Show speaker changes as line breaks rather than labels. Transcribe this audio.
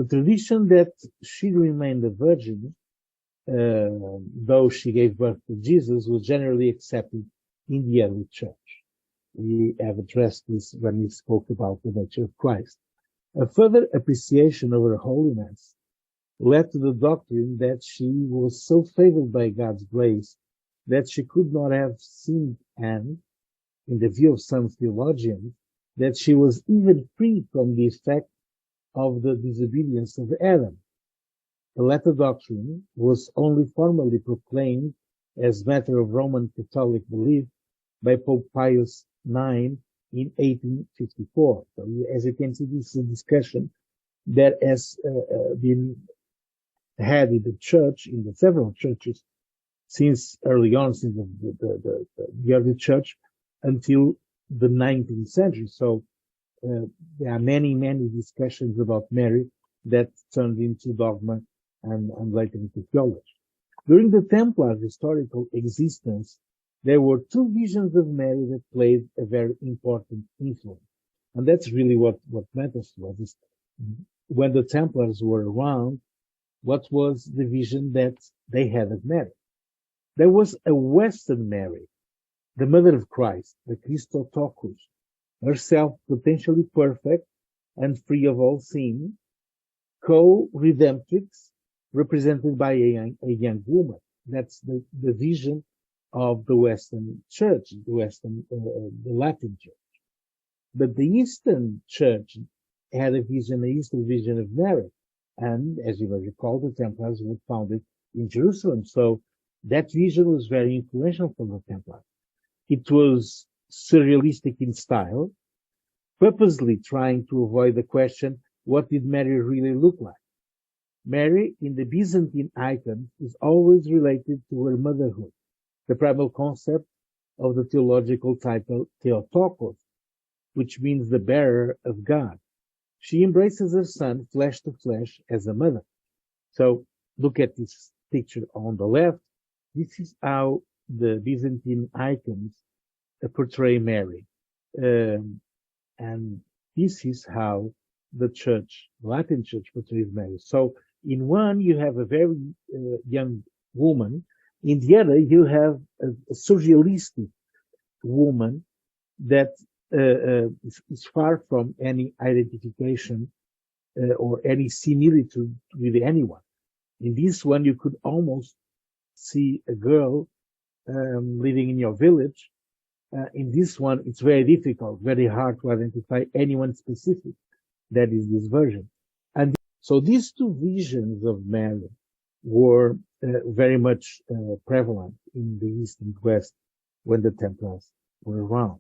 The tradition that she remained a virgin, though she gave birth to Jesus, was generally accepted in the early church. We have addressed this when we spoke about the nature of Christ. A further appreciation of her holiness led to the doctrine that she was so favored by God's grace that she could not have sinned, and, in the view of some theologians, that she was even free from the effect of the disobedience of Adam. The latter doctrine was only formally proclaimed as matter of Roman Catholic belief by Pope Pius IX in 1854. So, as you can see, this is a discussion that has been had in the church, in the several churches, since early on, since the early church, until the 19th century. So there are many discussions about Mary that turned into dogma and later into theology. During the Templar historical existence, there were two visions of Mary that played a very important influence. And that's really what matters to us. When the Templars were around, what was the vision that they had of Mary? There was a Western Mary, the mother of Christ, the Christotokos, herself potentially perfect and free of all sin, co-redemptrix, represented by a young woman. That's the vision of the Western Church, the Latin Church. But the Eastern Church had an Eastern vision of Mary. And as you may recall, the Templars were founded in Jerusalem. So that vision was very influential for the Templars. It was surrealistic in style, purposely trying to avoid the question, what did Mary really look like? Mary, in the Byzantine icon, is always related to her motherhood, the primal concept of the theological title Theotokos, which means the bearer of God. She embraces her son flesh to flesh as a mother. So look at this picture on the left. This is how the Byzantine icons portray Mary. And this is how the church, Latin church, portrays Mary. So in one, you have a very young woman. In the other, you have a surrealistic woman that is far from any identification or any similitude with anyone. In this one, you could almost see a girl living in your village. In this one, it's very difficult, very hard to identify anyone specific. That is this version. And so these two visions of Mary were very much prevalent in the East and West when the Templars were around.